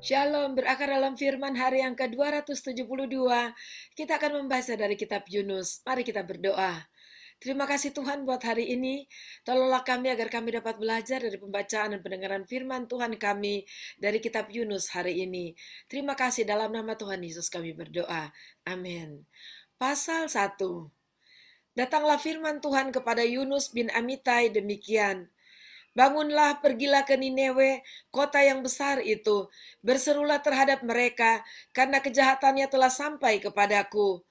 Shalom, berakar dalam firman hari yang ke-272. Kita akan membaca dari kitab Yunus. Mari kita berdoa. Terima kasih Tuhan buat hari ini. Tolonglah kami agar kami dapat belajar dari pembacaan dan pendengaran firman Tuhan kami dari kitab Yunus hari ini. Terima kasih dalam nama Tuhan Yesus kami berdoa. Amin. Pasal 1. Datanglah firman Tuhan kepada Yunus bin Amitai demikian. Bangunlah, pergilah ke Ninewe, kota yang besar itu. Berserulah terhadap mereka, karena kejahatannya telah sampai kepadaku.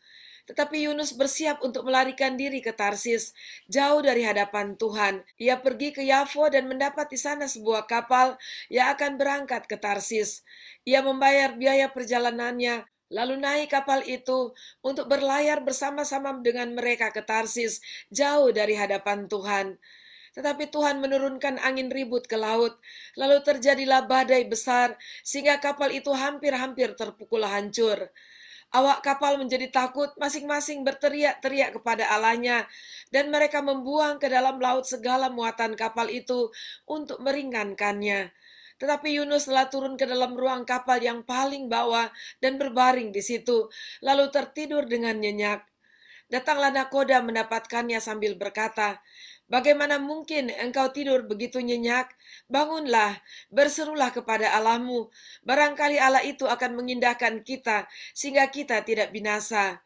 Tetapi Yunus bersiap untuk melarikan diri ke Tarsis, jauh dari hadapan Tuhan. Ia pergi ke Yafo dan mendapat di sana sebuah kapal yang akan berangkat ke Tarsis. Ia membayar biaya perjalanannya, lalu naik kapal itu untuk berlayar bersama-sama dengan mereka ke Tarsis, jauh dari hadapan Tuhan. Tetapi Tuhan menurunkan angin ribut ke laut, lalu terjadilah badai besar, sehingga kapal itu hampir-hampir terpukul hancur. Awak kapal menjadi takut, masing-masing berteriak-teriak kepada Allahnya, dan mereka membuang ke dalam laut segala muatan kapal itu untuk meringankannya. Tetapi Yunus telah turun ke dalam ruang kapal yang paling bawah dan berbaring di situ, lalu tertidur dengan nyenyak. Datanglah nakoda mendapatkannya sambil berkata, "Bagaimana mungkin engkau tidur begitu nyenyak? Bangunlah, berserulah kepada Allahmu. Barangkali Allah itu akan mengindahkan kita, sehingga kita tidak binasa."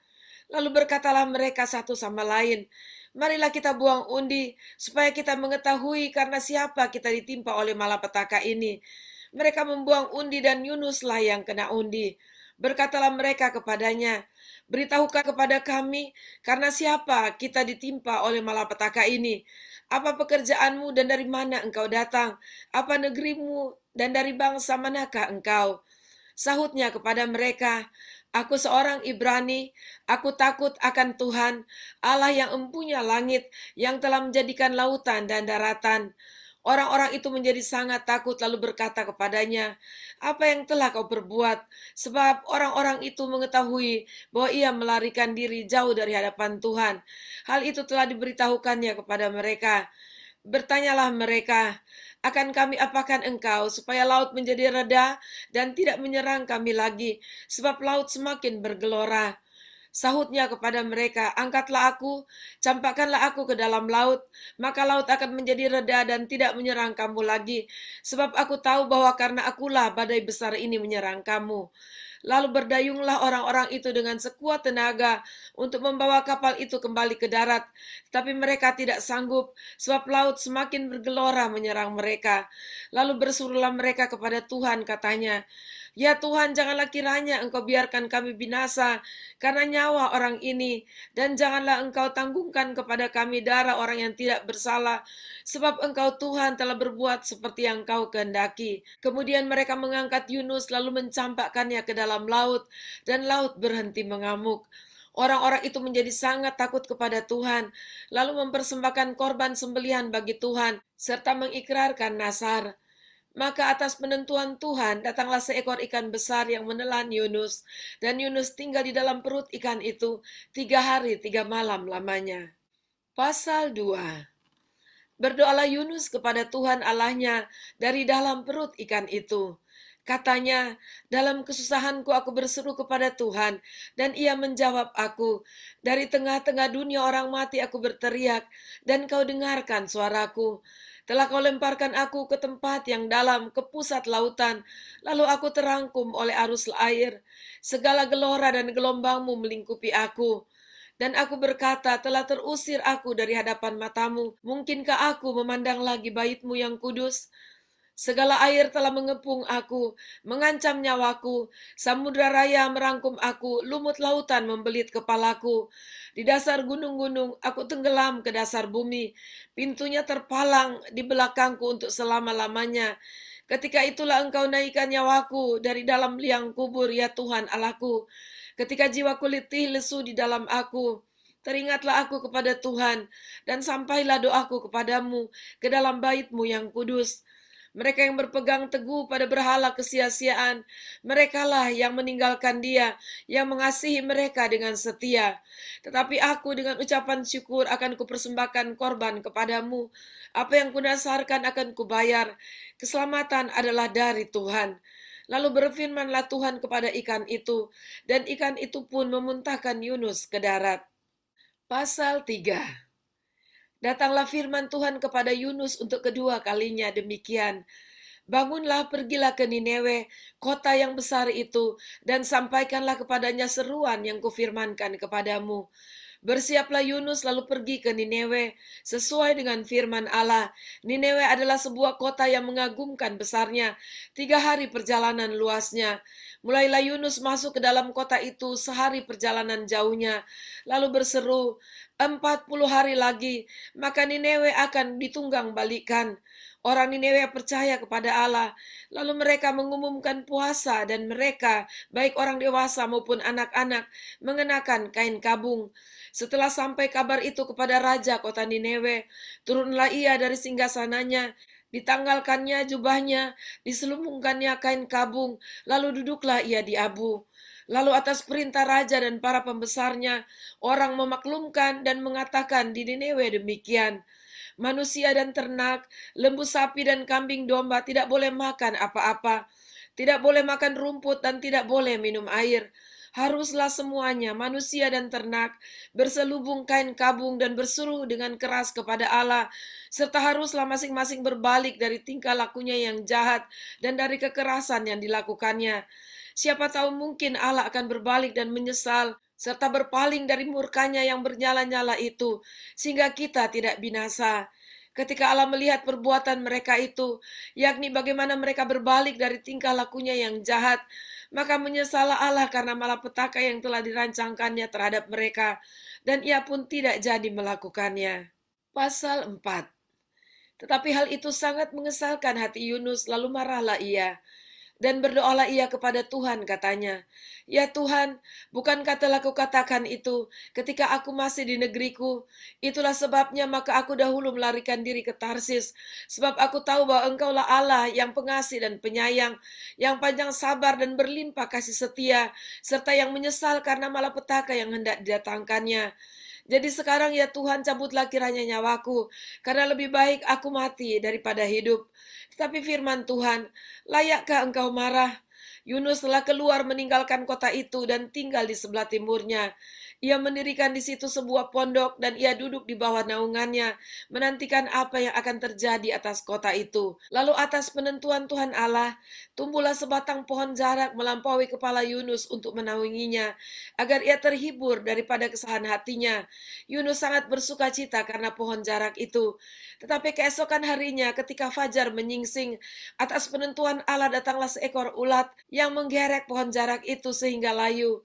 Lalu berkatalah mereka satu sama lain, "Marilah kita buang undi, supaya kita mengetahui karena siapa kita ditimpa oleh malapetaka ini." Mereka membuang undi dan Yunuslah yang kena undi. Berkatalah mereka kepadanya, "Beritahukan kepada kami, karena siapa kita ditimpa oleh malapetaka ini? Apa pekerjaanmu dan dari mana engkau datang? Apa negerimu dan dari bangsa manakah engkau?" Sahutnya kepada mereka, "Aku seorang Ibrani, aku takut akan Tuhan, Allah yang empunya langit, yang telah menjadikan lautan dan daratan." Orang-orang itu menjadi sangat takut lalu berkata kepadanya, "Apa yang telah kau perbuat?" Sebab orang-orang itu mengetahui bahwa ia melarikan diri jauh dari hadapan Tuhan. Hal itu telah diberitahukannya kepada mereka. Bertanyalah mereka, "Akan kami apakan engkau supaya laut menjadi reda dan tidak menyerang kami lagi, sebab laut semakin bergelora?" Sahutnya kepada mereka, "Angkatlah aku, campakkanlah aku ke dalam laut, maka laut akan menjadi reda dan tidak menyerang kamu lagi, sebab aku tahu bahwa karena akulah badai besar ini menyerang kamu." Lalu berdayunglah orang-orang itu dengan sekuat tenaga untuk membawa kapal itu kembali ke darat. Tapi mereka tidak sanggup, sebab laut semakin bergelora menyerang mereka. Lalu bersuruhlah mereka kepada Tuhan, katanya, "Ya Tuhan, janganlah kiranya engkau biarkan kami binasa karena nyawa orang ini, dan janganlah engkau tanggungkan kepada kami darah orang yang tidak bersalah, sebab engkau Tuhan telah berbuat seperti yang kau kehendaki." Kemudian mereka mengangkat Yunus lalu mencampakkannya ke dalam laut, dan laut berhenti mengamuk. Orang-orang itu menjadi sangat takut kepada Tuhan, lalu mempersembahkan korban sembelihan bagi Tuhan, serta mengikrarkan nazar. Maka atas penentuan Tuhan datanglah seekor ikan besar yang menelan Yunus, dan Yunus tinggal di dalam perut ikan itu 3 hari 3 malam lamanya. Pasal 2. Berdoalah Yunus kepada Tuhan Allahnya dari dalam perut ikan itu. Katanya, "Dalam kesusahanku aku berseru kepada Tuhan, dan ia menjawab aku. Dari tengah-tengah dunia orang mati aku berteriak, dan kau dengarkan suaraku. Telah kau lemparkan aku ke tempat yang dalam, ke pusat lautan, lalu aku terangkum oleh arus air. Segala gelora dan gelombangmu melingkupi aku. Dan aku berkata, telah terusir aku dari hadapan matamu. Mungkinkah aku memandang lagi bait-Mu yang kudus? Segala air telah mengepung aku, mengancam nyawaku. Samudra raya merangkum aku, lumut lautan membelit kepalaku. Di dasar gunung-gunung aku tenggelam ke dasar bumi. Pintunya terpalang di belakangku untuk selama-lamanya. Ketika itulah engkau naikkan nyawaku dari dalam liang kubur, ya Tuhan Allahku. Ketika jiwaku letih lesu di dalam aku, teringatlah aku kepada Tuhan, dan sampailah doaku kepadamu ke dalam bait-Mu yang kudus. Mereka yang berpegang teguh pada berhala kesia-siaan, merekalah yang meninggalkan Dia, yang mengasihi mereka dengan setia. Tetapi aku dengan ucapan syukur akan kupersembahkan korban kepadamu. Apa yang kudasarkan akan kubayar. Keselamatan adalah dari Tuhan. Lalu berfirmanlah Tuhan kepada ikan itu, dan ikan itu pun memuntahkan Yunus ke darat. Pasal 3. Datanglah firman Tuhan kepada Yunus untuk kedua kalinya demikian. Bangunlah, pergilah ke Nineve, kota yang besar itu, dan sampaikanlah kepadanya seruan yang kufirmankan kepadamu. Bersiaplah Yunus lalu pergi ke Nineve, sesuai dengan firman Allah. Nineve adalah sebuah kota yang mengagumkan besarnya, 3 hari perjalanan luasnya. Mulailah Yunus masuk ke dalam kota itu sehari perjalanan jauhnya, lalu berseru, 40 hari lagi, maka Nineve akan ditunggang balikan. Orang Nineve percaya kepada Allah, lalu mereka mengumumkan puasa dan mereka, baik orang dewasa maupun anak-anak, mengenakan kain kabung. Setelah sampai kabar itu kepada raja kota Nineve, turunlah ia dari singgasananya, ditanggalkannya jubahnya, diselubungkannya kain kabung, lalu duduklah ia di abu. Lalu atas perintah raja dan para pembesarnya, orang memaklumkan dan mengatakan di Nineve demikian, manusia dan ternak, lembu sapi dan kambing domba tidak boleh makan apa-apa, tidak boleh makan rumput dan tidak boleh minum air. Haruslah semuanya, manusia dan ternak, berselubung kain kabung dan berseru dengan keras kepada Allah, serta haruslah masing-masing berbalik dari tingkah lakunya yang jahat dan dari kekerasan yang dilakukannya. Siapa tahu mungkin Allah akan berbalik dan menyesal, serta berpaling dari murkanya yang bernyala-nyala itu, sehingga kita tidak binasa. Ketika Allah melihat perbuatan mereka itu, yakni bagaimana mereka berbalik dari tingkah lakunya yang jahat, maka menyesallah Allah karena malapetaka yang telah dirancangkannya terhadap mereka, dan ia pun tidak jadi melakukannya. Pasal 4. Tetapi hal itu sangat mengesalkan hati Yunus, lalu marahlah ia. Dan berdoalah ia kepada Tuhan, katanya, ya Tuhan, bukankah telah kukatakan itu ketika aku masih di negeriku? Itulah sebabnya maka aku dahulu melarikan diri ke Tarsis, sebab aku tahu bahwa Engkaulah Allah yang pengasih dan penyayang, yang panjang sabar dan berlimpah kasih setia, serta yang menyesal karena malapetaka yang hendak didatangkannya. Jadi sekarang ya Tuhan, cabutlah kiranya nyawaku, karena lebih baik aku mati daripada hidup. Tetapi firman Tuhan, layakkah engkau marah? Yunus telah keluar meninggalkan kota itu dan tinggal di sebelah timurnya. Ia mendirikan di situ sebuah pondok dan ia duduk di bawah naungannya, menantikan apa yang akan terjadi atas kota itu. Lalu atas penentuan Tuhan Allah, tumbuhlah sebatang pohon jarak melampaui kepala Yunus untuk menaunginya, agar ia terhibur daripada kesalahan hatinya. Yunus sangat bersuka cita karena pohon jarak itu. Tetapi keesokan harinya ketika fajar menyingsing, atas penentuan Allah datanglah seekor ulat yang menggerek pohon jarak itu sehingga layu.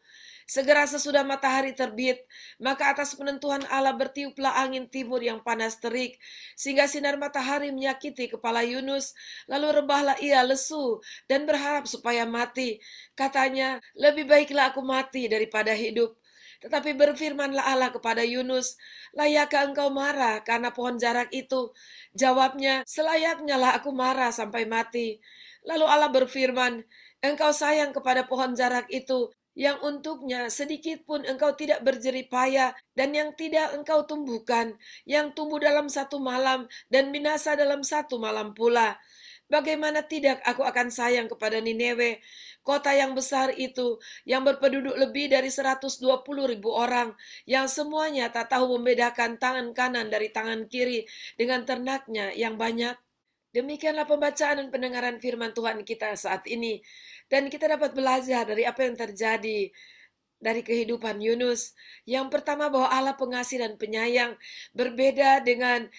Segera sesudah matahari terbit, maka atas penentuan Allah bertiuplah angin timur yang panas terik, sehingga sinar matahari menyakiti kepala Yunus, lalu rebahlah ia lesu dan berharap supaya mati. Katanya, lebih baiklah aku mati daripada hidup. Tetapi berfirmanlah Allah kepada Yunus, layakkah engkau marah karena pohon jarak itu? Jawabnya, selayaknya lah aku marah sampai mati. Lalu Allah berfirman, engkau sayang kepada pohon jarak itu, yang untuknya sedikit pun engkau tidak berjerih payah, dan yang tidak engkau tumbuhkan, yang tumbuh dalam satu malam, dan binasa dalam satu malam pula. Bagaimana tidak aku akan sayang kepada Nineve, kota yang besar itu, yang berpenduduk lebih dari 120.000 orang, yang semuanya tak tahu membedakan tangan kanan dari tangan kiri, dengan ternaknya yang banyak. Demikianlah pembacaan dan pendengaran firman Tuhan kita saat ini. Dan kita dapat belajar dari apa yang terjadi dari kehidupan Yunus. Yang pertama, bahwa Allah pengasih dan penyayang, berbeda dengan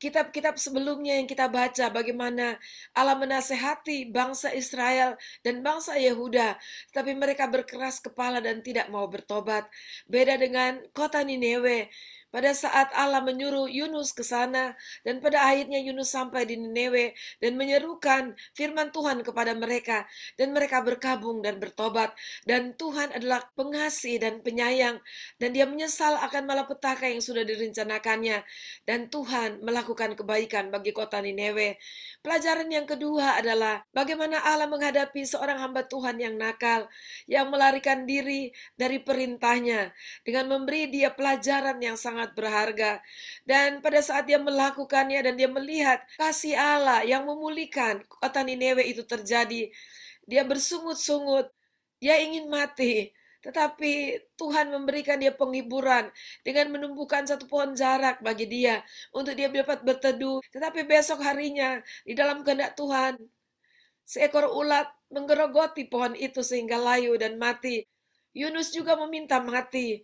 kitab-kitab sebelumnya yang kita baca, bagaimana Allah menasehati bangsa Israel dan bangsa Yehuda, tapi mereka berkeras kepala dan tidak mau bertobat. Beda dengan kota Nineve. Pada saat Allah menyuruh Yunus ke sana, dan pada akhirnya Yunus sampai di Nineve dan menyerukan firman Tuhan kepada mereka, dan mereka berkabung dan bertobat. Dan Tuhan adalah pengasih dan penyayang, dan dia menyesal akan malapetaka yang sudah direncanakannya, dan Tuhan melakukan kebaikan bagi kota Nineve. Pelajaran yang kedua adalah bagaimana Allah menghadapi seorang hamba Tuhan yang nakal, yang melarikan diri dari perintahnya, dengan memberi dia pelajaran yang sangat berharga. Dan pada saat dia melakukannya dan dia melihat kasih Allah yang memulihkan kota Nineve itu terjadi, dia bersungut-sungut, dia ingin mati. Tetapi Tuhan memberikan dia penghiburan dengan menumbuhkan satu pohon jarak bagi dia untuk dia dapat berteduh. Tetapi besok harinya di dalam kehendak Tuhan, seekor ulat menggerogoti pohon itu sehingga layu dan mati. Yunus juga meminta mati.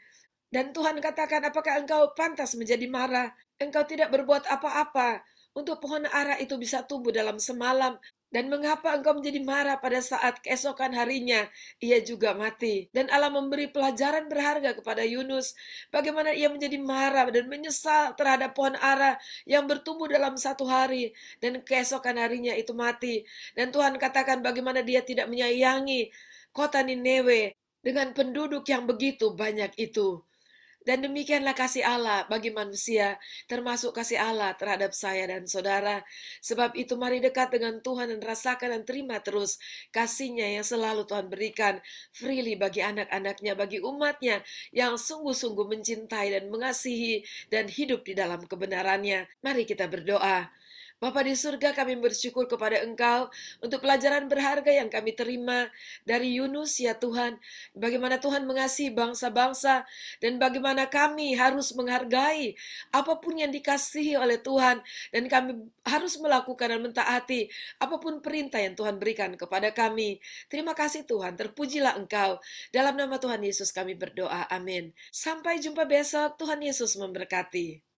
Dan Tuhan katakan, apakah engkau pantas menjadi marah? Engkau tidak berbuat apa-apa untuk pohon ara itu bisa tumbuh dalam semalam. Dan mengapa engkau menjadi marah pada saat keesokan harinya ia juga mati? Dan Allah memberi pelajaran berharga kepada Yunus. Bagaimana ia menjadi marah dan menyesal terhadap pohon ara yang bertumbuh dalam satu hari. Dan keesokan harinya itu mati. Dan Tuhan katakan bagaimana dia tidak menyayangi kota Nineve dengan penduduk yang begitu banyak itu. Dan demikianlah kasih Allah bagi manusia, termasuk kasih Allah terhadap saya dan saudara. Sebab itu mari dekat dengan Tuhan dan rasakan dan terima terus kasih-Nya yang selalu Tuhan berikan freely bagi anak-anaknya, bagi umatnya yang sungguh-sungguh mencintai dan mengasihi dan hidup di dalam kebenarannya. Mari kita berdoa. Bapa di surga, kami bersyukur kepada Engkau untuk pelajaran berharga yang kami terima dari Yunus, ya Tuhan. Bagaimana Tuhan mengasihi bangsa-bangsa dan bagaimana kami harus menghargai apapun yang dikasihi oleh Tuhan. Dan kami harus melakukan dan mentaati apapun perintah yang Tuhan berikan kepada kami. Terima kasih Tuhan, terpujilah Engkau. Dalam nama Tuhan Yesus kami berdoa, amin. Sampai jumpa besok, Tuhan Yesus memberkati.